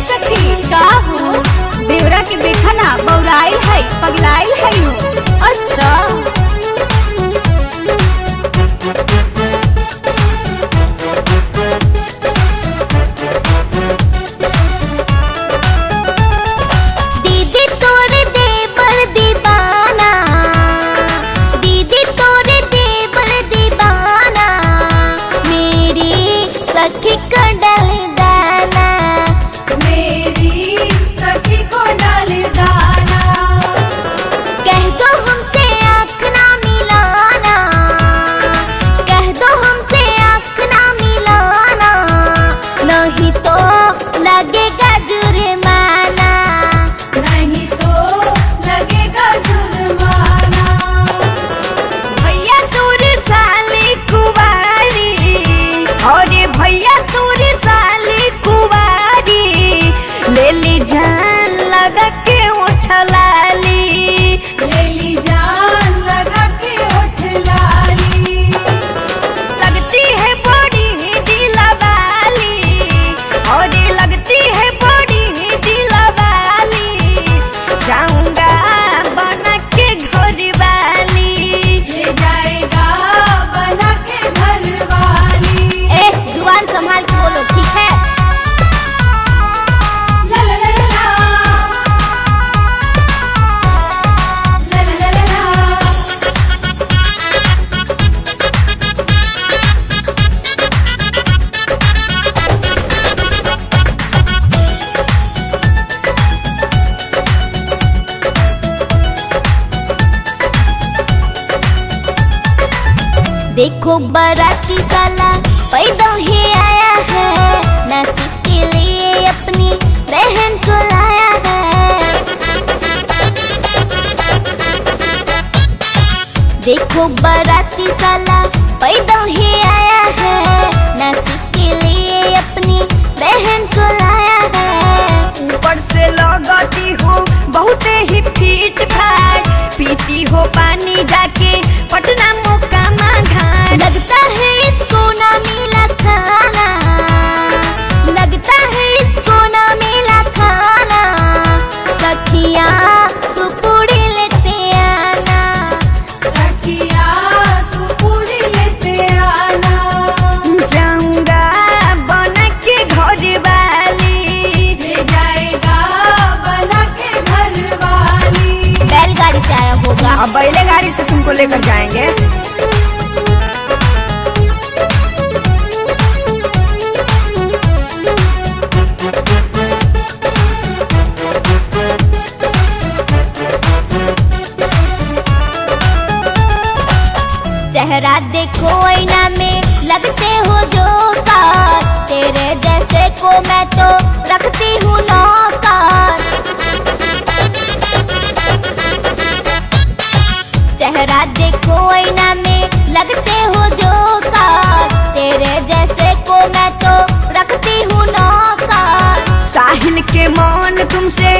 सखी का हो देवरा के देखा ना बौराइल है पगलाइल है हो। अच्छा दीदी तोरे देवर दीवाना, दीदी तोरे देवर दीवाना, मेरी सखी को डाल दाना, मेरी सखी को डाल दाना। कह दो हमसे आँख ना मिलाना, कह दो हमसे आँख ना मिलाना, नहीं तो लगेगा जुर्माना, नहीं तो लगेगा जुर्माना। भैया तोरे साली कुवारी, अरे भैया तोरे साली कुवारी, ले ली जान लगा के उठलाली, ले ली जान लगा के उठ लाली। लगती है बड़ी दिलवाली, अरे लगती है बड़ी दिलवाली, जाऊंगा बना के घर वाली। ले जाएगा बना के घर वाली। ए जुबान संभाल के बोलो ठीक है। ला ला ला ला ला। ला ला ला ला ला। देखो बाराती साला पैदल ही आया है, नाच के लिए अपनी बहन को लाया है। देखो बाराती साला पैदल ही आया है, नाच के लिए अपनी बहन को लाया है। ऊपर से लगती हो बहुत ही फीट फाट, पीती हो पानी जाके पटना मोकामा घाट। लगता है इसको ना मिला खाना, लगता है इसको ना मिला खाना, सखिया तू पूरी लेते आना, सखिया तू पूरी लेते आना। जाऊंगा बना के घर वाली, ले जाएगा बना के घर वाली। बैलगाड़ी से आया होगा। अब बैलगाड़ी से तुमको लेकर जाएंगे। चेहरा देखो आईना में लगते हो जोकर, तेरे जैसे को मैं तो रखती हूँ नौकर। चेहरा देखो आईना में लगते हो जोकर, तेरे जैसे को मैं तो रखती हूँ नौकर। साहिल के मन तुमसे